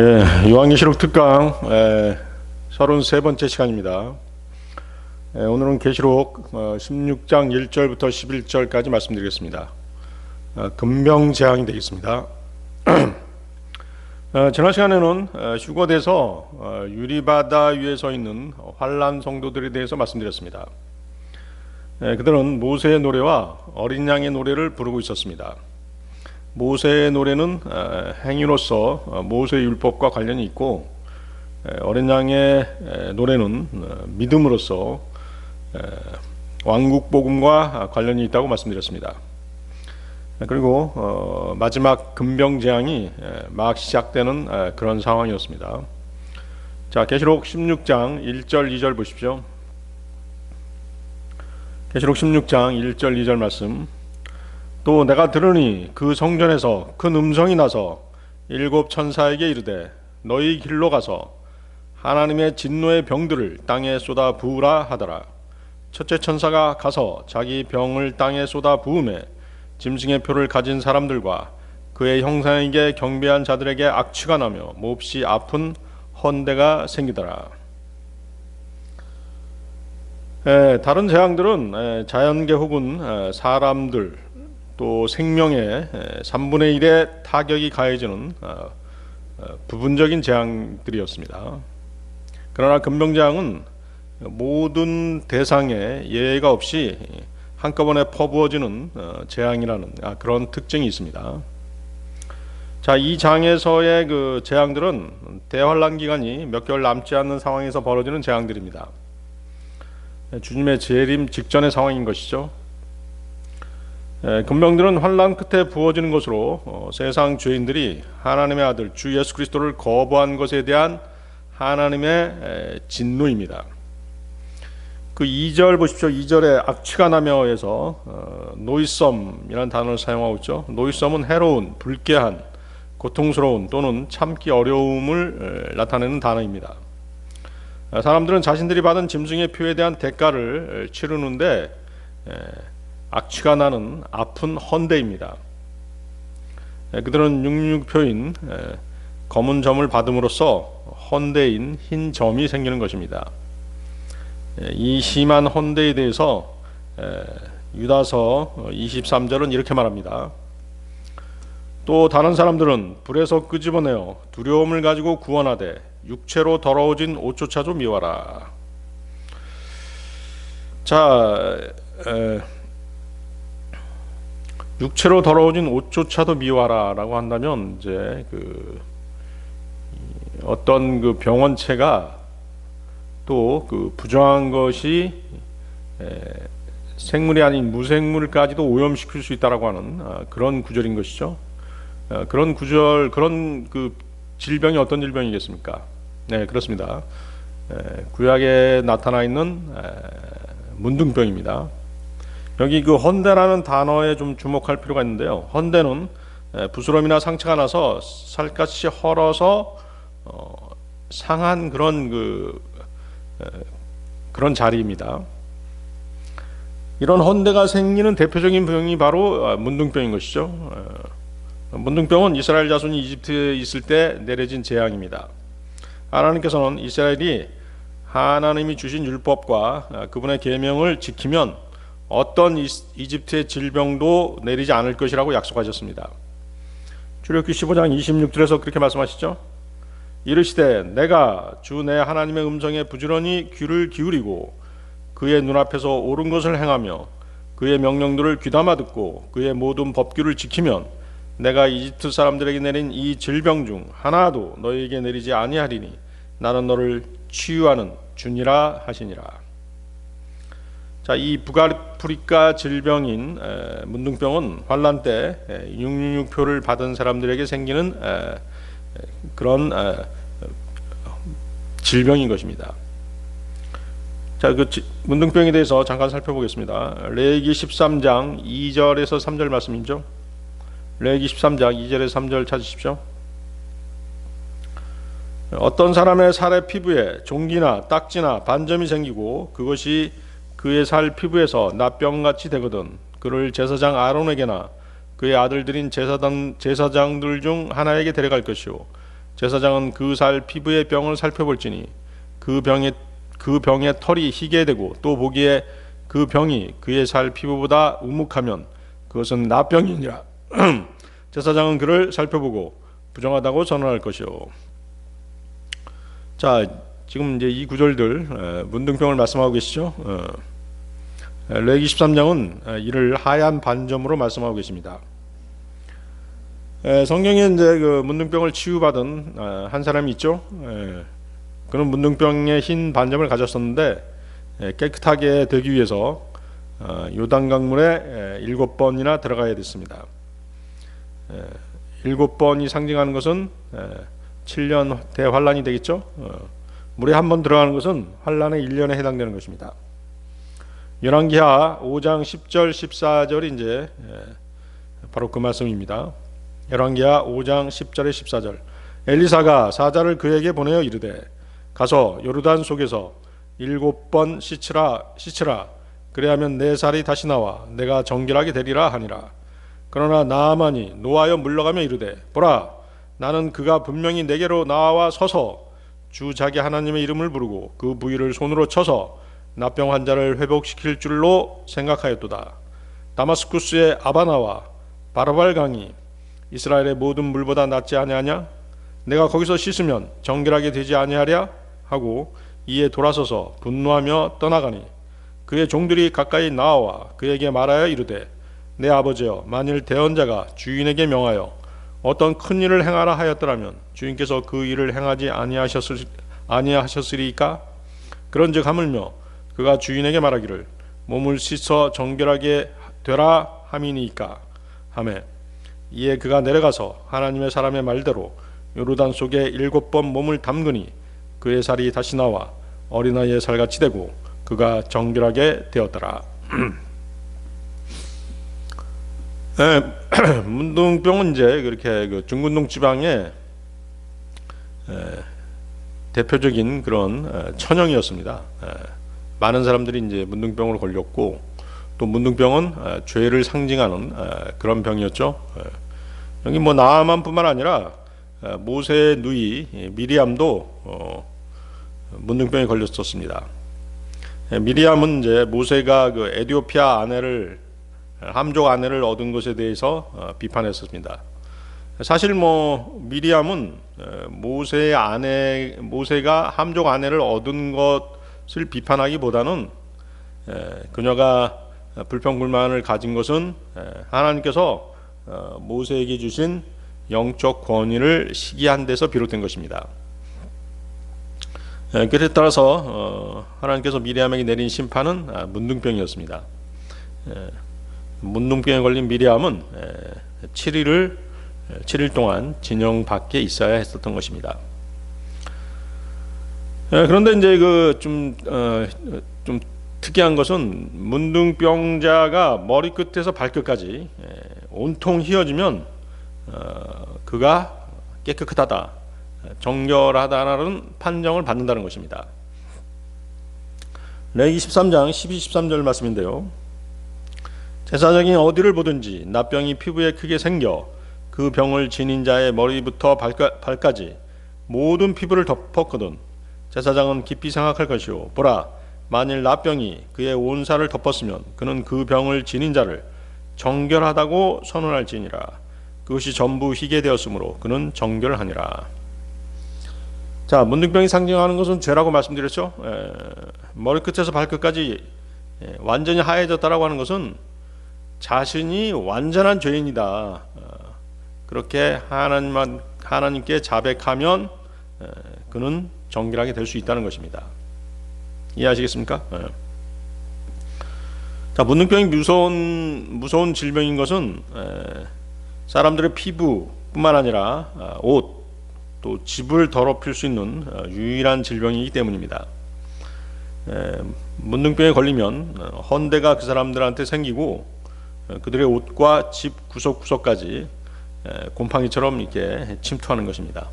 요한계시록 특강 33번째 시간입니다. 오늘은 계시록 16장 1절부터 11절까지 말씀드리겠습니다. 금병재앙이 되겠습니다. 지난 시간에는 휴거돼서 유리바다 위에 서 있는 환난 성도들에 대해서 말씀드렸습니다. 그들은 모세의 노래와 어린 양의 노래를 부르고 있었습니다. 모세의 노래는 행위로서 모세의 율법과 관련이 있고, 어린 양의 노래는 믿음으로서 왕국 복음과 관련이 있다고 말씀드렸습니다. 그리고 마지막 금병재앙이 막 시작되는 그런 상황이었습니다. 자, 계시록 16장 1절 2절 보십시오. 계시록 16장 1절 2절 말씀. 또 내가 들으니 그 성전에서 큰 음성이 나서 일곱 천사에게 이르되 너희 길로 가서 하나님의 진노의 병들을 땅에 쏟아 부으라 하더라. 첫째 천사가 가서 자기 병을 땅에 쏟아 부음에 짐승의 표를 가진 사람들과 그의 형상에게 경배한 자들에게 악취가 나며 몹시 아픈 헌대가 생기더라. 다른 재앙들은 자연계 혹은 사람들 또 생명의 3분의 1의 타격이 가해지는 부분적인 재앙들이었습니다. 그러나 금병재앙은 모든 대상에 예외가 없이 한꺼번에 퍼부어지는 재앙이라는 그런 특징이 있습니다. 자, 이 장에서의 그 재앙들은 대환란 기간이 몇 개월 남지 않는 상황에서 벌어지는 재앙들입니다. 주님의 재림 직전의 상황인 것이죠. 금병들은 환난 끝에 부어지는 것으로 세상 죄인들이 하나님의 아들 주 예수 그리스도를 거부한 것에 대한 하나님의 진노입니다. 그 2절 보십시오. 2절에 악취가 나며에서 노이썸이라는 단어를 사용하고 있죠. 노이썸은 해로운, 불쾌한, 고통스러운 또는 참기 어려움을 나타내는 단어입니다. 사람들은 자신들이 받은 짐승의 표에 대한 대가를 치르는데 악취가 나는 아픈 헌대입니다. 그들은 666표인 검은 점을 받음으로써 헌대인 흰 점이 생기는 것입니다. 이 심한 헌대에 대해서 유다서 23절은 이렇게 말합니다. 또 다른 사람들은 불에서 끄집어내어 두려움을 가지고 구원하되 육체로 더러워진 옷조차도 미워라. 자, 육체로 더러워진 옷조차도 미워라라고 한다면 이제 어떤 그 병원체가 또 그 부정한 것이 생물이 아닌 무생물까지도 오염시킬 수 있다라고 하는 그런 구절인 것이죠. 그런 구절, 그런 그 질병이 어떤 질병이겠습니까? 네, 그렇습니다. 구약에 나타나 있는 문둥병입니다. 여기 그 헌대라는 단어에 좀 주목할 필요가 있는데요. 헌대는 부스럼이나 상처가 나서 살갗이 헐어서 상한 그런 자리입니다. 이런 헌대가 생기는 대표적인 병이 바로 문둥병인 것이죠. 문둥병은 이스라엘 자손이 이집트에 있을 때 내려진 재앙입니다. 하나님께서는 이스라엘이 하나님이 주신 율법과 그분의 계명을 지키면 어떤 이집트의 질병도 내리지 않을 것이라고 약속하셨습니다. 출애굽기 15장 26절에서 그렇게 말씀하시죠. 이르시되 내가 주 내 하나님의 음성에 부지런히 귀를 기울이고 그의 눈앞에서 옳은 것을 행하며 그의 명령들을 귀담아 듣고 그의 모든 법규를 지키면 내가 이집트 사람들에게 내린 이 질병 중 하나도 너희에게 내리지 아니하리니 나는 너를 치유하는 주니라 하시니라. 자, 이 북아프리카 질병인 문둥병은 환란 때 666표를 받은 사람들에게 생기는 그런 질병인 것입니다. 자, 그 문둥병에 대해서 잠깐 살펴보겠습니다. 레위기 13장 2절에서 3절 말씀이죠. 레위기 13장 2절에서 3절 찾으십시오. 어떤 사람의 살의 피부에 종기나 딱지나 반점이 생기고 그것이 그의 살 피부에서 납병같이 되거든 그를 제사장 아론에게나 그의 아들들인 제사장들 중 하나에게 데려갈 것이요 제사장은 그 살 피부의 병을 살펴볼지니 그 병의 털이 희게 되고 또 보기에 그 병이 그의 살 피부보다 우묵하면 그것은 나병이니라. 제사장은 그를 살펴보고 부정하다고 선언할 것이요. 자, 지금 이제 이 구절들 문둥병을 말씀하고 계시죠. 레위기 13장은 이를 하얀 반점으로 말씀하고 계십니다. 성경에 이제 그 문둥병을 치유받은 한 사람이 있죠. 그는 문둥병의 흰 반점을 가졌었는데 깨끗하게 되기 위해서 요단강물에 7번이나 들어가야 됐습니다. 7번이 상징하는 것은 7년 대환란이 되겠죠. 물에 한 번 들어가는 것은 환란의 1년에 해당되는 것입니다. 열왕기하 5장 10절 14절이 이제 바로 그 말씀입니다. 열왕기하 5장 10절에 14절. 엘리사가 사자를 그에게 보내어 이르되 가서 요르단 속에서 7번 씻으라. 그래야면 내 살이 다시 나와 내가 정결하게 되리라 하니라. 그러나 나아만이 노하여 물러가며 이르되 보라, 나는 그가 분명히 내게로 나와 서서 주 자기 하나님의 이름을 부르고 그 부위를 손으로 쳐서 나병 환자를 회복시킬 줄로 생각하였도다. 다마스쿠스의 아바나와 바르발 강이 이스라엘의 모든 물보다 낫지 아니하냐? 내가 거기서 씻으면 정결하게 되지 아니하랴? 하고 이에 돌아서서 분노하며 떠나가니 그의 종들이 가까이 나와 그에게 말하여 이르되 내 아버지여, 만일 대언자가 주인에게 명하여 어떤 큰 일을 행하라 하였더라면 주인께서 그 일을 행하지 아니하셨으리까? 그런즉 하물며 그가 주인에게 말하기를 몸을 씻어 정결하게 되라 함이니까 하매 이에 그가 내려가서 하나님의 사람의 말대로 요르단 속에 7번 몸을 담그니 그의 살이 다시 나와 어린아이의 살같이 되고 그가 정결하게 되었더라. 문둥병은 이제 그렇게 그 중근동 지방의 대표적인 그런 천형이었습니다. 많은 사람들이 이제 문둥병으로 걸렸고 또 문둥병은 죄를 상징하는 그런 병이었죠. 여기 뭐 나아만뿐만 아니라 모세의 누이 미리암도 문둥병에 걸렸었습니다. 미리암은 이제 모세가 그 에디오피아 함족 아내를 얻은 것에 대해서 비판했습니다. 사실 뭐 미리암은 모세가 함족 아내를 얻은 것을 비판하기보다는 그녀가 불평불만을 가진 것은 하나님께서 모세에게 주신 영적 권위를 시기한 데서 비롯된 것입니다. 그에 따라서 하나님께서 미리암에게 내린 심판은 문둥병이었습니다. 문둥병에 걸린 미리암은 7일 동안 진영 밖에 있어야 했었던 것입니다. 그런데 이제 그 좀 특이한 것은 문둥병자가 머리끝에서 발끝까지 온통 휘어지면 그가 깨끗하다, 정결하다라는 판정을 받는다는 것입니다. 레위기 13장 12, 13절 말씀인데요. 제사장이 어디를 보든지 나병이 피부에 크게 생겨 그 병을 지닌 자의 머리부터 발까지 모든 피부를 덮었거든 제사장은 깊이 생각할 것이요 보라, 만일 나병이 그의 온 살을 덮었으면 그는 그 병을 지닌 자를 정결하다고 선언할지니라. 그것이 전부 희게 되었으므로 그는 정결하니라. 자, 문둥병이 상징하는 것은 죄라고 말씀드렸죠. 머리끝에서 발끝까지 완전히 하얘졌다라고 하는 것은 자신이 완전한 죄인이다, 그렇게 하나님께 자백하면 그는 정결하게 될 수 있다는 것입니다. 이해하시겠습니까? 자, 문둥병이 무서운 질병인 것은 사람들의 피부뿐만 아니라 옷, 또 집을 더럽힐 수 있는 유일한 질병이기 때문입니다. 문둥병에 걸리면 헌대가 그 사람들한테 생기고 그들의 옷과 집 구석구석까지 곰팡이처럼 이렇게 침투하는 것입니다.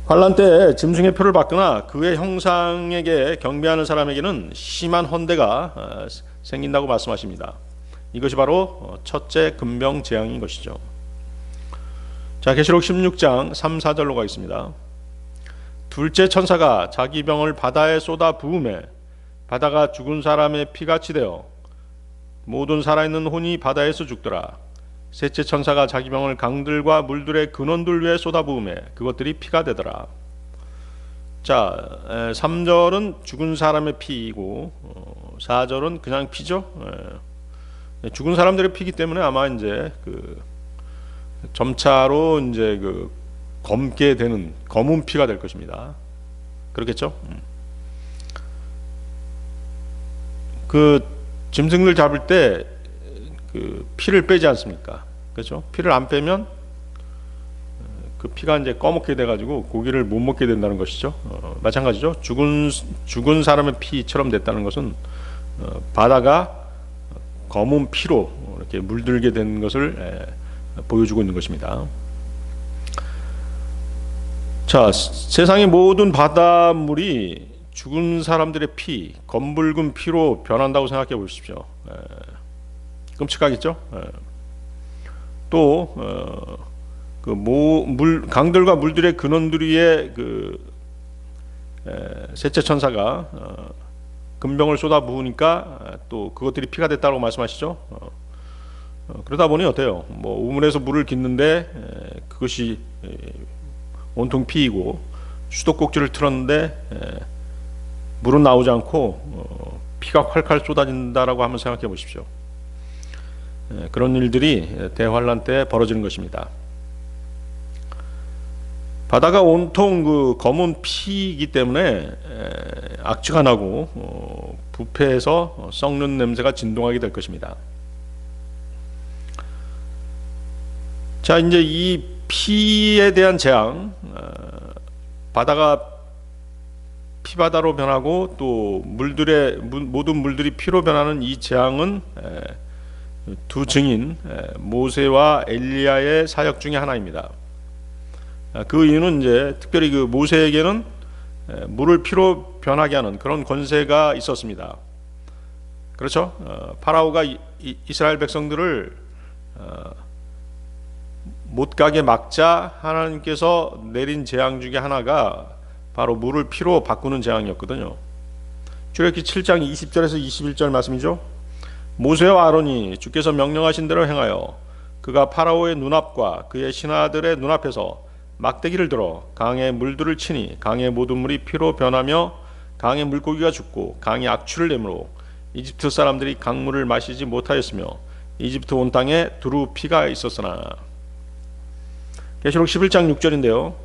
환란 때 짐승의 표를 받거나 그의 형상에게 경배하는 사람에게는 심한 헌대가 생긴다고 말씀하십니다. 이것이 바로 첫째 금병 재앙인 것이죠. 자, 계시록 16장 3, 4절로 가겠습니다. 둘째 천사가 자기 병을 바다에 쏟아 부음에 바다가 죽은 사람의 피같이 되어 모든 살아있는 혼이 바다에서 죽더라. 셋째 천사가 자기 병을 강들과 물들의 근원들 위에 쏟아 부음에 그것들이 피가 되더라. 자, 3절은 죽은 사람의 피이고 4절은 그냥 피죠. 죽은 사람들의 피기 때문에 아마 이제 그 점차로 이제 그 검게 되는 검은 피가 될 것입니다. 그렇겠죠? 그 짐승들 잡을 때 그 피를 빼지 않습니까? 그렇죠? 피를 안 빼면 그 피가 이제 꺼먹게 돼가지고 고기를 못 먹게 된다는 것이죠. 마찬가지죠. 죽은 사람의 피처럼 됐다는 것은 바다가 검은 피로 이렇게 물들게 된 것을 보여주고 있는 것입니다. 자, 세상의 모든 바닷물이 죽은 사람들의 피, 검붉은 피로 변한다고 생각해 보십시오. 끔찍하겠죠? 또 강들과 물들의 근원들 위에 셋째 천사가 금병을 쏟아 부으니까 또 그것들이 피가 됐다고 말씀하시죠. 그러다 보니 어때요? 뭐 우물에서 물을 깃는데 그것이 온통 피이고 수도꼭지를 틀었는데 물은 나오지 않고 피가 콸콸 쏟아진다라고 한번 생각해 보십시오. 그런 일들이 대환란 때 벌어지는 것입니다. 바다가 온통 그 검은 피이기 때문에 악취가 나고 부패해서 썩는 냄새가 진동하게 될 것입니다. 자, 이제 이 피에 대한 재앙, 바다가 피바다로 변하고 또 모든 물들이 피로 변하는 이 재앙은 두 증인 모세와 엘리야의 사역 중에 하나입니다. 그 이유는 이제 특별히 그 모세에게는 물을 피로 변하게 하는 그런 권세가 있었습니다. 그렇죠? 파라오가 이스라엘 백성들을 못 가게 막자 하나님께서 내린 재앙 중에 하나가 바로 물을 피로 바꾸는 재앙이었거든요. 출애굽기 7장 20절에서 21절 말씀이죠. 모세와 아론이 주께서 명령하신 대로 행하여 그가 파라오의 눈앞과 그의 신하들의 눈앞에서 막대기를 들어 강의 물들을 치니 강의 모든 물이 피로 변하며 강의 물고기가 죽고 강이 악취를 내므로 이집트 사람들이 강물을 마시지 못하였으며 이집트 온 땅에 두루 피가 있었으나. 계시록 11장 6절인데요.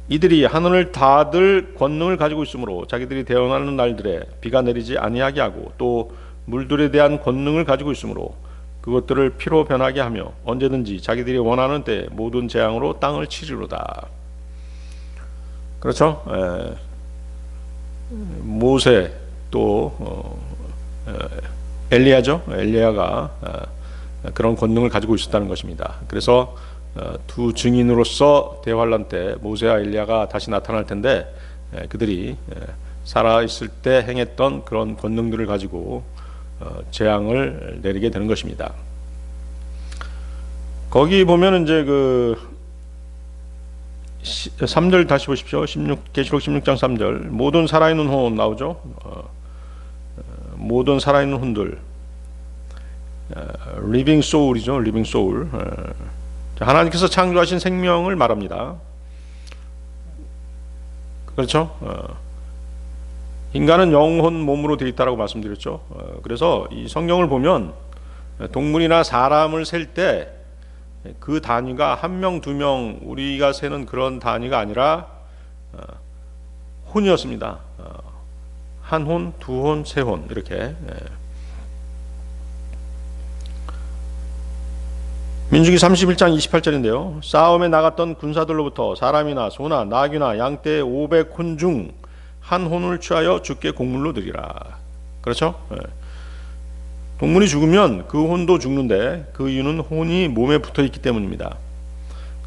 이들이 하늘을 닫을 권능을 가지고 있으므로 자기들이 대언하는 날들에 비가 내리지 아니하게 하고 또 물들에 대한 권능을 가지고 있으므로 그것들을 피로 변하게 하며 언제든지 자기들이 원하는 때 모든 재앙으로 땅을 치리로다. 그렇죠? 모세 또 엘리야죠. 엘리야가 그런 권능을 가지고 있었다는 것입니다. 그래서 두 증인으로서 대환란 때 모세와 엘리야가 다시 나타날 텐데 그들이 살아 있을 때 행했던 그런 권능들을 가지고 재앙을 내리게 되는 것입니다. 거기 보면 이제 그 3절 다시 보십시오. 계시록 16장 3절 모든 살아있는 혼 나오죠. 모든 살아있는 혼들 living soul이죠. living soul. 하나님께서 창조하신 생명을 말합니다. 그렇죠? 인간은 영혼 몸으로 되어 있다고 말씀드렸죠. 그래서 이 성경을 보면 동물이나 사람을 셀 때 그 단위가 한 명, 두 명 우리가 세는 그런 단위가 아니라 혼이었습니다. 한 혼, 두 혼, 세 혼 이렇게. 민수기 31장 28절인데요. 싸움에 나갔던 군사들로부터 사람이나 소나 나귀나 양떼 500혼 중 한 혼을 취하여 주께 곡물로 드리라. 그렇죠? 동물이 죽으면 그 혼도 죽는데 그 이유는 혼이 몸에 붙어 있기 때문입니다.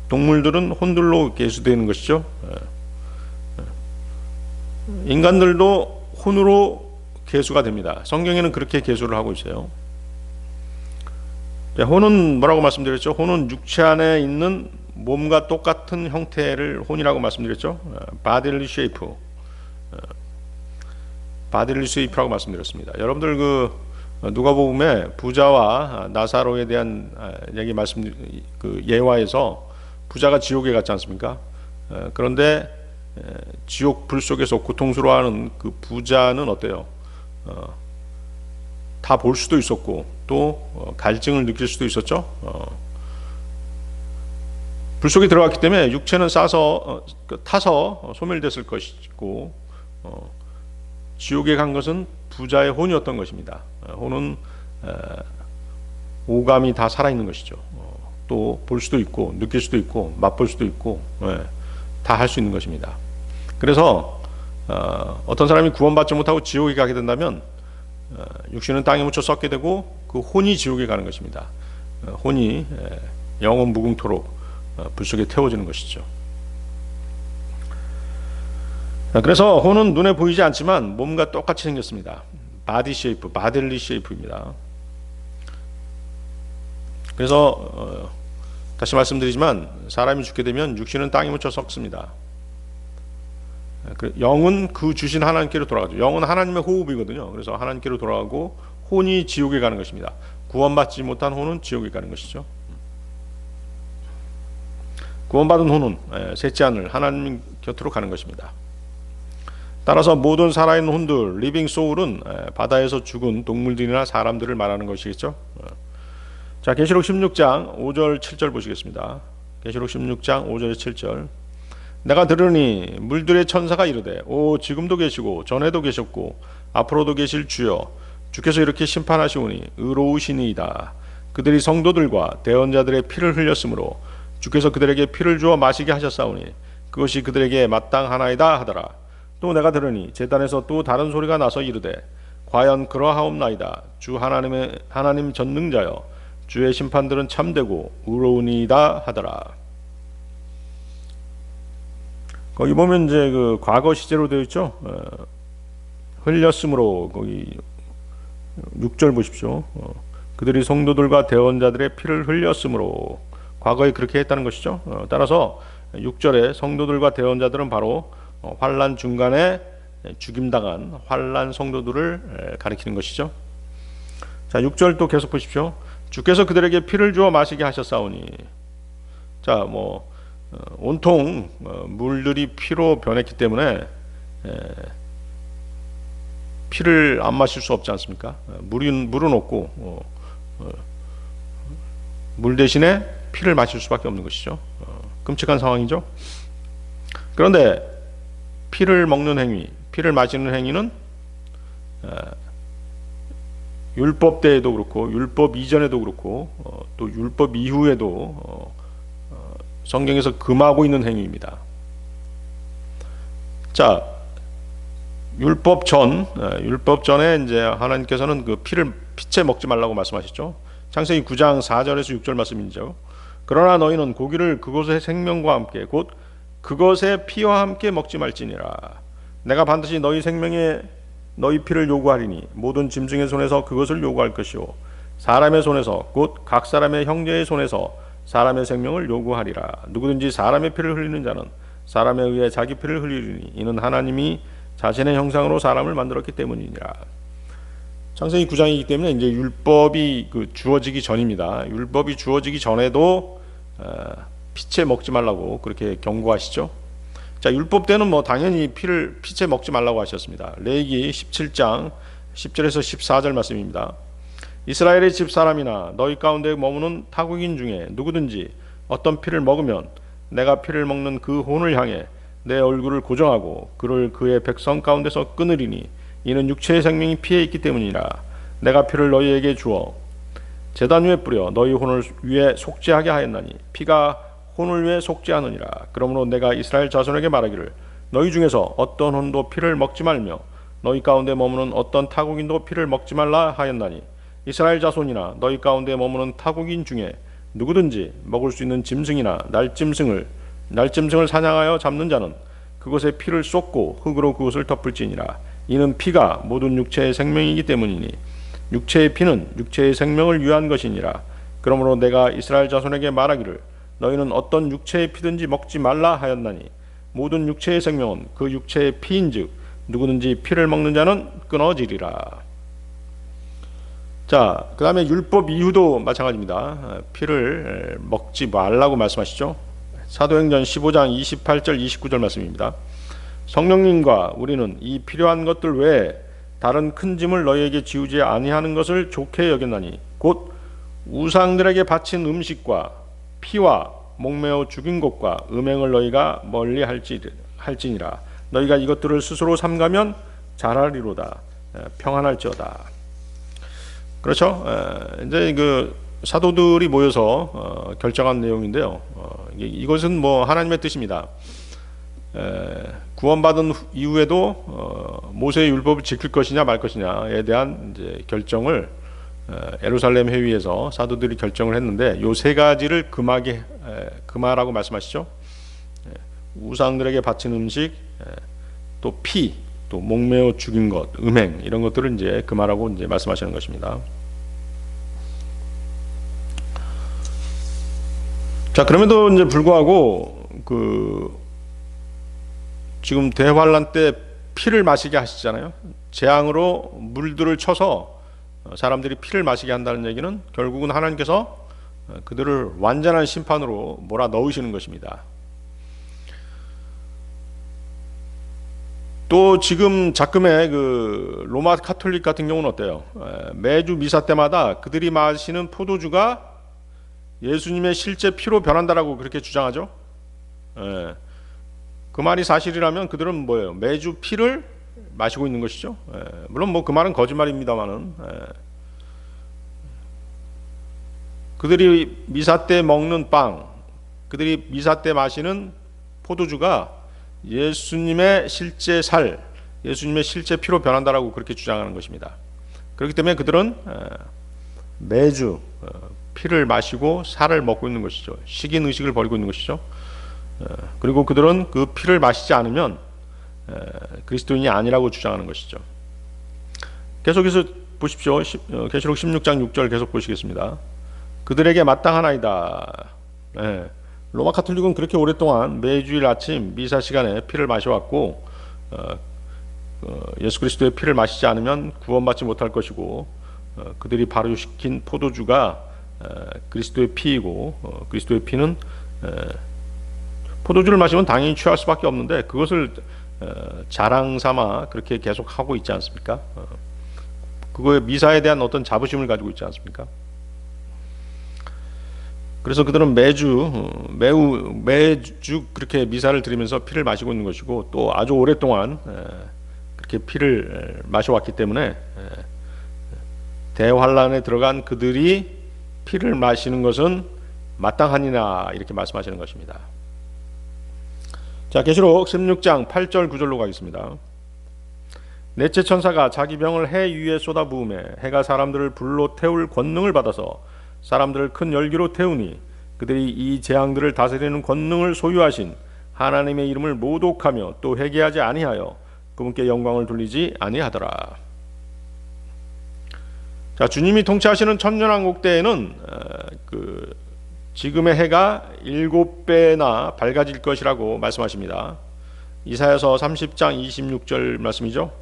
동물들은 혼들로 계수되는 것이죠. 인간들도 혼으로 계수가 됩니다. 성경에는 그렇게 계수를 하고 있어요. 혼은 뭐라고 말씀드렸죠? 혼은 육체 안에 있는 몸과 똑같은 형태를 혼이라고 말씀드렸죠. bodily shape, bodily shape라고 말씀드렸습니다. 여러분들 누가복음에 부자와 나사로에 대한 얘기 예화에서 부자가 지옥에 갔지 않습니까? 그런데 지옥 불 속에서 고통스러워하는 그 부자는 어때요? 다 볼 수도 있었고 또 갈증을 느낄 수도 있었죠. 불 속에 들어갔기 때문에 육체는 타서 소멸됐을 것이고, 지옥에 간 것은 부자의 혼이었던 것입니다. 혼은 오감이 다 살아있는 것이죠. 또 볼 수도 있고 느낄 수도 있고 맛볼 수도 있고 다 할 수 있는 것입니다. 그래서 어떤 사람이 구원받지 못하고 지옥에 가게 된다면 육신은 땅에 묻혀 썩게 되고 그 혼이 지옥에 가는 것입니다. 혼이 영원 무궁토록 불 속에 태워지는 것이죠. 그래서 혼은 눈에 보이지 않지만 몸과 똑같이 생겼습니다. 바디 쉐이프, 바델리 쉐이프입니다. 그래서 다시 말씀드리지만 사람이 죽게 되면 육신은 땅에 묻혀 썩습니다. 영은 그 주신 하나님께로 돌아가죠. 영은 하나님의 호흡이거든요. 그래서 하나님께로 돌아가고 혼이 지옥에 가는 것입니다. 구원받지 못한 혼은 지옥에 가는 것이죠. 구원받은 혼은 셋째 하늘 하나님 곁으로 가는 것입니다. 따라서 모든 살아있는 혼들, 리빙 소울은 바다에서 죽은 동물들이나 사람들을 말하는 것이겠죠. 자, 계시록 16장 5절 7절 보시겠습니다. 계시록 16장 5절 7절. 내가 들으니 물들의 천사가 이르되 오 지금도 계시고 전에도 계셨고 앞으로도 계실 주여 주께서 이렇게 심판하시오니 의로우시니이다. 그들이 성도들과 대언자들의 피를 흘렸으므로 주께서 그들에게 피를 주어 마시게 하셨사오니 그것이 그들에게 마땅하나이다 하더라. 또 내가 들으니 제단에서 또 다른 소리가 나서 이르되 과연 그러하옵나이다. 주 하나님 전능자여 주의 심판들은 참되고 의로우니이다 하더라. 거기 보면 이제 그 과거 시제로 되어 있죠. 흘렸으므로 거기 6절 보십시오. 그들이 성도들과 대언자들의 피를 흘렸으므로 과거에 그렇게 했다는 것이죠. 따라서 6절에 성도들과 대언자들은 바로 환난 중간에 죽임당한 환난 성도들을 가리키는 것이죠. 자, 6절 또 계속 보십시오. 주께서 그들에게 피를 주어 마시게 하셨사오니. 자, 온통 물들이 피로 변했기 때문에 피를 안 마실 수 없지 않습니까? 물은 없고 물 대신에 피를 마실 수밖에 없는 것이죠. 끔찍한 상황이죠. 그런데 피를 먹는 행위, 피를 마시는 행위는 율법 때에도 그렇고 율법 이전에도 그렇고 또 율법 이후에도 성경에서 금하고 있는 행위입니다. 자, 율법 전에 이제 하나님께서는 그 피채 먹지 말라고 말씀하셨죠. 창세기 9장 4절에서 6절 말씀이죠. 그러나 너희는 고기를 그것의 생명과 함께 곧 그것의 피와 함께 먹지 말지니라. 내가 반드시 너희 생명에 너희 피를 요구하리니 모든 짐승의 손에서 그것을 요구할 것이요 사람의 손에서 곧 각 사람의 형제의 손에서 사람의 생명을 요구하리라. 누구든지 사람의 피를 흘리는 자는 사람에 의해 자기 피를 흘리리니 이는 하나님이 자신의 형상으로 사람을 만들었기 때문이니라. 창세기 9장이기 때문에 이제 율법이 주어지기 전입니다. 율법이 주어지기 전에도 피채 먹지 말라고 그렇게 경고하시죠. 자, 율법 때는 당연히 피채 먹지 말라고 하셨습니다. 레위기 17장 10절에서 14절 말씀입니다. 이스라엘의 집 사람이나 너희 가운데 머무는 타국인 중에 누구든지 어떤 피를 먹으면 내가 피를 먹는 그 혼을 향해 내 얼굴을 고정하고 그를 그의 백성 가운데서 끊으리니 이는 육체의 생명이 피에 있기 때문이라. 내가 피를 너희에게 주어 제단 위에 뿌려 너희 혼을 위에 속죄하게 하였나니 피가 혼을 위해 속죄하느니라. 그러므로 내가 이스라엘 자손에게 말하기를 너희 중에서 어떤 혼도 피를 먹지 말며 너희 가운데 머무는 어떤 타국인도 피를 먹지 말라 하였나니 이스라엘 자손이나 너희 가운데 머무는 타국인 중에 누구든지 먹을 수 있는 짐승이나 날짐승을 사냥하여 잡는 자는 그것에 피를 쏟고 흙으로 그것을 덮을지니라. 이는 피가 모든 육체의 생명이기 때문이니 육체의 피는 육체의 생명을 위한 것이니라. 그러므로 내가 이스라엘 자손에게 말하기를 너희는 어떤 육체의 피든지 먹지 말라 하였나니 모든 육체의 생명은 그 육체의 피인즉 누구든지 피를 먹는 자는 끊어지리라. 자, 그 다음에 율법 이후도 마찬가지입니다. 피를 먹지 말라고 말씀하시죠. 사도행전 15장 28절 29절 말씀입니다. 성령님과 우리는 이 필요한 것들 외에 다른 큰 짐을 너희에게 지우지 아니하는 것을 좋게 여겼나니 곧 우상들에게 바친 음식과 피와 목매어 죽인 것과 음행을 너희가 멀리 할지니라. 너희가 이것들을 스스로 삼가면 잘하리로다. 평안할지어다. 그렇죠? 이제 그 사도들이 모여서 결정한 내용인데요. 이것은 뭐 하나님의 뜻입니다. 구원받은 이후에도 모세의 율법을 지킬 것이냐 말 것이냐에 대한 이제 결정을 예루살렘 회의에서 사도들이 결정을 했는데 요 세 가지를 금하라고 말씀하시죠. 우상들에게 바친 음식, 또 피, 또 목매어 죽인 것, 음행 이런 것들을 이제 금하라고 이제 말씀하시는 것입니다. 자, 그럼에도 이제 불구하고 지금 대환란 때 피를 마시게 하시잖아요. 재앙으로 물들을 쳐서 사람들이 피를 마시게 한다는 얘기는 결국은 하나님께서 그들을 완전한 심판으로 몰아 넣으시는 것입니다. 또 지금 작금의 그 로마 카톨릭 같은 경우는 어때요? 매주 미사 때마다 그들이 마시는 포도주가 예수님의 실제 피로 변한다라고 그렇게 주장하죠. 그 말이 사실이라면 그들은 뭐예요? 매주 피를 마시고 있는 것이죠. 물론 뭐 그 말은 거짓말입니다만은 그들이 미사 때 먹는 빵, 그들이 미사 때 마시는 포도주가 예수님의 실제 살, 예수님의 실제 피로 변한다라고 그렇게 주장하는 것입니다. 그렇기 때문에 그들은 매주 피를 마시고 살을 먹고 있는 것이죠. 식인 의식을 벌이고 있는 것이죠. 그리고 그들은 그 피를 마시지 않으면 그리스도인이 아니라고 주장하는 것이죠. 계속해서 보십시오. 계시록 16장 6절 계속 보시겠습니다. 그들에게 마땅하나이다. 로마 카톨릭은 그렇게 오랫동안 매주일 아침 미사 시간에 피를 마셔왔고 예수 그리스도의 피를 마시지 않으면 구원받지 못할 것이고 그들이 발효시킨 포도주가 그리스도의 피이고 그리스도의 피는 포도주를 마시면 당연히 취할 수밖에 없는데 그것을 자랑 삼아 그렇게 계속 하고 있지 않습니까? 그거에 미사에 대한 어떤 자부심을 가지고 있지 않습니까? 그래서 그들은 매주 그렇게 미사를 드리면서 피를 마시고 있는 것이고 또 아주 오랫동안 그렇게 피를 마셔왔기 때문에 대환란에 들어간 그들이 피를 마시는 것은 마땅하니라 이렇게 말씀하시는 것입니다. 자, 계시록 16장 8절 9절로 가겠습니다. 넷째 천사가 자기 병을 해 위에 쏟아부으매 해가 사람들을 불로 태울 권능을 받아서 사람들을 큰 열기로 태우니 그들이 이 재앙들을 다스리는 권능을 소유하신 하나님의 이름을 모독하며 또 회개하지 아니하여 그분께 영광을 돌리지 아니하더라. 자, 주님이 통치하시는 천년왕국 때에는 지금의 해가 7배나 밝아질 것이라고 말씀하십니다. 이사야서 30장 26절 말씀이죠.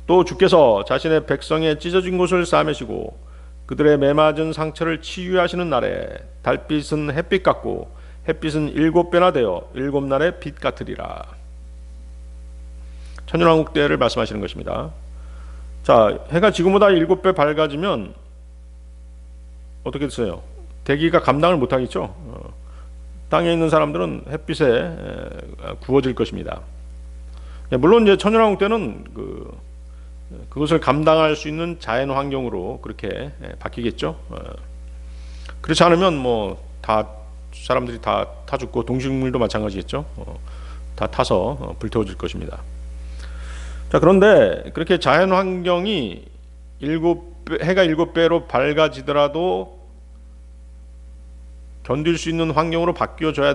또 주께서 자신의 백성의 찢어진 곳을 싸매시고 그들의 매맞은 상처를 치유하시는 날에 달빛은 햇빛 같고 햇빛은 7배나 되어 7날의 빛 같으리라. 천년왕국 때를 말씀하시는 것입니다. 자, 해가 지금보다 7배 밝아지면 어떻게 됐어요? 대기가 감당을 못하겠죠. 땅에 있는 사람들은 햇빛에 구워질 것입니다. 물론 이제 천연왕국 때는 그것을 감당할 수 있는 자연 환경으로 그렇게 바뀌겠죠. 그렇지 않으면 뭐 다 사람들이 다 타 죽고 동식물도 마찬가지겠죠. 다 타서 불태워질 것입니다. 자, 그런데 그렇게 자연 환경이 해가 7배로 밝아지더라도 견딜 수 있는 환경으로 바뀌어져야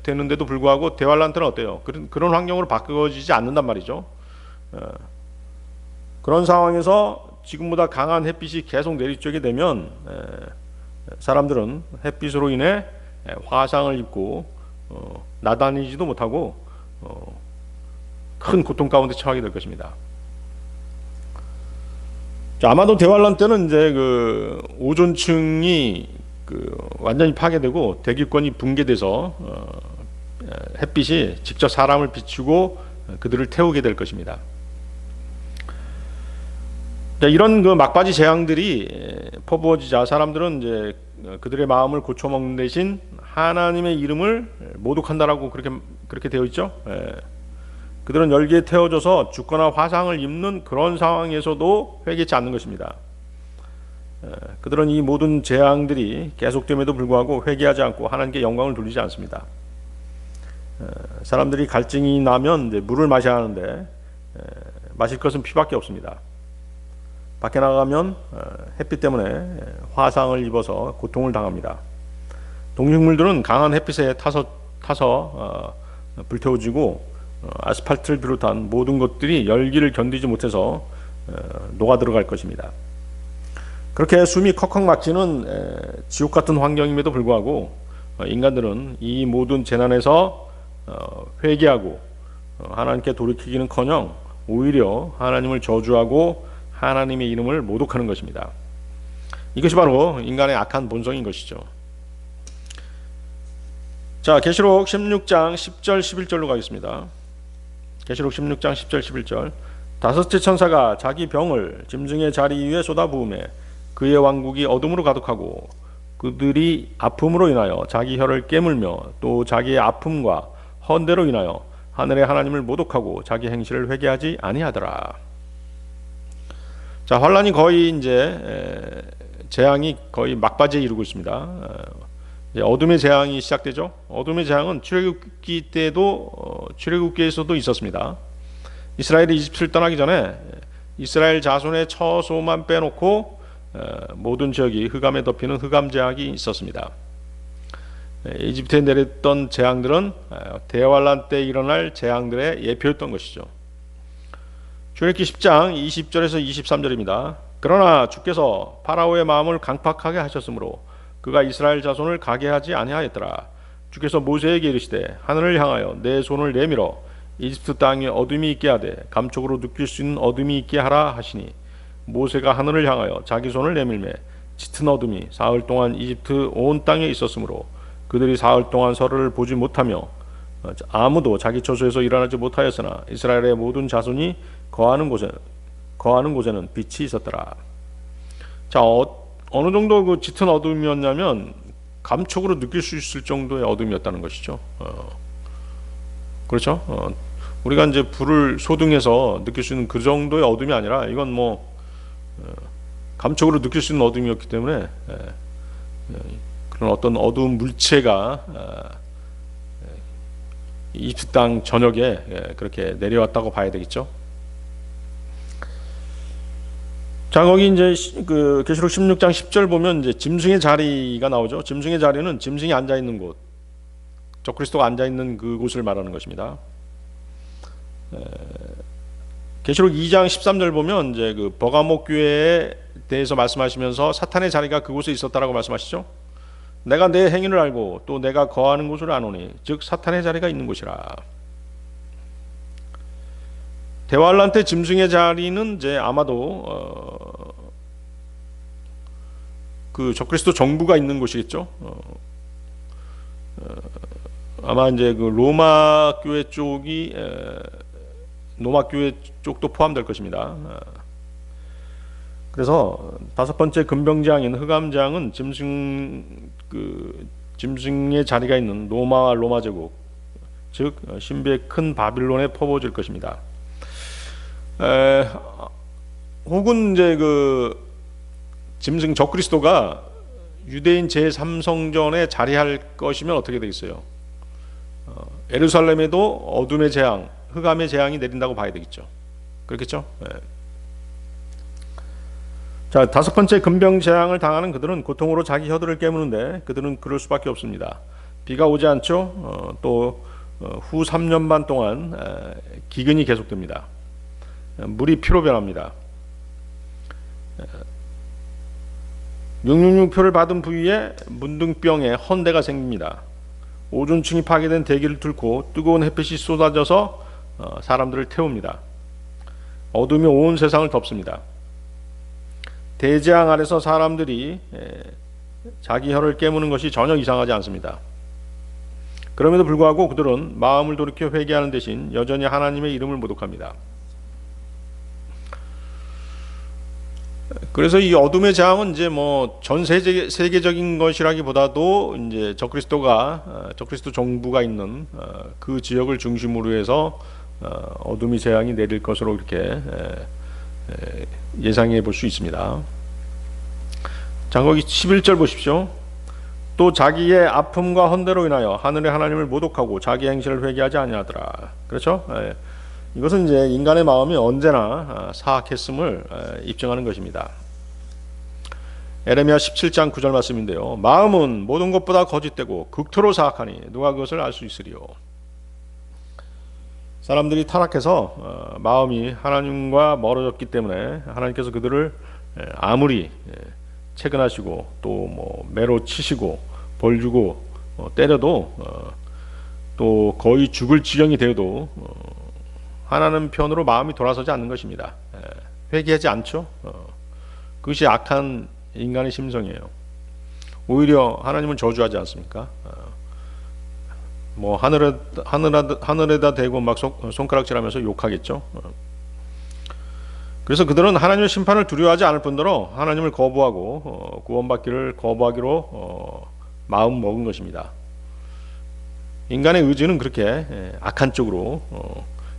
되는데도 불구하고 대환란 때는 어때요? 그런 환경으로 바뀌어지지 않는단 말이죠. 그런 상황에서 지금보다 강한 햇빛이 계속 내리쬐게 되면 사람들은 햇빛으로 인해 화상을 입고 나다니지도 못하고 큰 고통 가운데 처하게 될 것입니다. 자, 아마도 대환란 때는 이제 그 오존층이 완전히 파괴되고 대기권이 붕괴돼서 햇빛이 직접 사람을 비추고 그들을 태우게 될 것입니다. 자, 이런 그 막바지 재앙들이 퍼부어지자 사람들은 이제 그들의 마음을 고쳐먹는 대신 하나님의 이름을 모독한다라고 그렇게 되어 있죠. 그들은 열기에 태워져서 죽거나 화상을 입는 그런 상황에서도 회개치 않는 것입니다. 그들은 이 모든 재앙들이 계속됨에도 불구하고 회개하지 않고 하나님께 영광을 돌리지 않습니다. 사람들이 갈증이 나면 이제 물을 마셔야 하는데 마실 것은 피밖에 없습니다. 밖에 나가면 햇빛 때문에 화상을 입어서 고통을 당합니다. 동식물들은 강한 햇빛에 타서 불태워지고 아스팔트를 비롯한 모든 것들이 열기를 견디지 못해서 녹아 들어갈 것입니다. 그렇게 숨이 컥컥 막히는 지옥 같은 환경임에도 불구하고 인간들은 이 모든 재난에서 회개하고 하나님께 돌이키기는커녕 오히려 하나님을 저주하고 하나님의 이름을 모독하는 것입니다. 이것이 바로 인간의 악한 본성인 것이죠. 자, 계시록 16장 10절 11절로 가겠습니다. 계시록 16장 10절 11절. 다섯째 천사가 자기 병을 짐승의 자리 위에 쏟아부으매 그의 왕국이 어둠으로 가득하고 그들이 아픔으로 인하여 자기 혀를 깨물며 또 자기의 아픔과 헌대로 인하여 하늘의 하나님을 모독하고 자기 행실을 회개하지 아니하더라. 자, 환란이 거의 이제 재앙이 거의 막바지에 이르고 있습니다. 어둠의 재앙이 시작되죠. 어둠의 재앙은 출애굽기 때도 출애굽기에서도 있었습니다. 이스라엘이 이집트를 떠나기 전에 이스라엘 자손의 처소만 빼놓고 모든 지역이 흑암에 덮이는 흑암 재앙이 있었습니다. 이집트에 내렸던 재앙들은 대환란 때 일어날 재앙들의 예표였던 것이죠. 출애굽기 10장 20절에서 23절입니다. 그러나 주께서 파라오의 마음을 강팍하게 하셨으므로 그가 이스라엘 자손을 가게 하지 아니하였더라. 주께서 모세에게 이르시되 하늘을 향하여 내 손을 내밀어 이집트 땅에 어둠이 있게 하되 감촉으로 느낄 수 있는 어둠이 있게 하라 하시니 모세가 하늘을 향하여 자기 손을 내밀매 짙은 어둠이 사흘 동안 이집트 온 땅에 있었으므로 그들이 사흘 동안 서로를 보지 못하며 아무도 자기 처소에서 일어나지 못하였으나 이스라엘의 모든 자손이 거하는 곳에는 빛이 있었더라. 자, 어느 정도 그 짙은 어둠이었냐면 감촉으로 느낄 수 있을 정도의 어둠이었다는 것이죠. 그렇죠? 우리가 이제 불을 소등해서 느낄 수 있는 그 정도의 어둠이 아니라 이건 감촉으로 느낄 수 있는 어둠이었기 때문에 그런 어떤 어두운 물체가 이집트 땅 전역에 그렇게 내려왔다고 봐야 되겠죠. 자, 거기 이제 그 계시록 16장 10절 보면 이제 짐승의 자리가 나오죠. 짐승의 자리는 짐승이 앉아 있는 곳, 적그리스도가 앉아 있는 그곳을 말하는 것입니다. 계시록 2장 13절 보면 이제 그 버가모 교회에 대해서 말씀하시면서 사탄의 자리가 그곳에 있었다라고 말씀하시죠. 내가 내 행위를 알고 또 내가 거하는 곳을 아노니 즉 사탄의 자리가 있는 곳이라. 대환란 때 짐승의 자리는 이제 아마도 그 적그리스도 정부가 있는 곳이겠죠. 아마 이제 그 로마 교회 쪽이 로마 교회 쪽도 포함될 것입니다. 그래서 다섯 번째 금병재앙인 흑암재앙은 짐승의 자리가 있는 로마와 로마 제국, 즉 신비의 큰 바빌론에 퍼부어질 것입니다. 혹은 이제 그 짐승 적그리스도가 유대인 제3성전에 자리할 것이면 어떻게 되겠어요? 예루살렘에도 어둠의 재앙, 흑암의 재앙이 내린다고 봐야 되겠죠. 그렇겠죠? 자, 다섯 번째 금병 재앙을 당하는 그들은 고통으로 자기 혀들을 깨무는데 그들은 그럴 수밖에 없습니다. 비가 오지 않죠. 또 후 3년 반 동안 기근이 계속됩니다. 물이 피로 변합니다. 666표를 받은 부위에 문둥병에 헌대가 생깁니다. 오존층이 파괴된 대기를 뚫고 뜨거운 햇빛이 쏟아져서 사람들을 태웁니다. 어둠이 온 세상을 덮습니다. 대재앙 아래서 사람들이 자기 혀를 깨무는 것이 전혀 이상하지 않습니다. 그럼에도 불구하고 그들은 마음을 돌이켜 회개하는 대신 여전히 하나님의 이름을 모독합니다. 그래서 이 어둠의 재앙은 이제 뭐 전 세계적인 것이라기보다도 이제 적그리스도 정부가 있는 그 지역을 중심으로 해서 어둠의 재앙이 내릴 것으로 이렇게 예상해 볼 수 있습니다. 자, 거기 11절 보십시오. 또 자기의 아픔과 헌대로 인하여 하늘의 하나님을 모독하고 자기 행실을 회개하지 아니하더라. 그렇죠? 이것은 이제 인간의 마음이 언제나 사악했음을 입증하는 것입니다. 에레미야 17장 9절 말씀인데요. 마음은 모든 것보다 거짓되고 극토로 사악하니 누가 그것을 알 수 있으리요. 사람들이 타락해서 마음이 하나님과 멀어졌기 때문에 하나님께서 그들을 아무리 채근하시고 또 뭐 매로 치시고 벌 주고 때려도 또 거의 죽을 지경이 되어도 하나님 편으로 마음이 돌아서지 않는 것입니다. 회개하지 않죠. 그것이 악한 인간의 심성이에요. 오히려 하나님은 저주하지 않습니까? 뭐 하늘에다 대고 막 손가락질하면서 욕하겠죠. 그래서 그들은 하나님의 심판을 두려워하지 않을 뿐더러 하나님을 거부하고 구원받기를 거부하기로 마음 먹은 것입니다. 인간의 의지는 그렇게 악한 쪽으로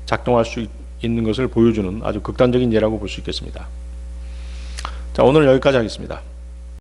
작동할 수 있는 것을 보여주는 아주 극단적인 예라고 볼 수 있겠습니다. 자, 오늘 여기까지 하겠습니다.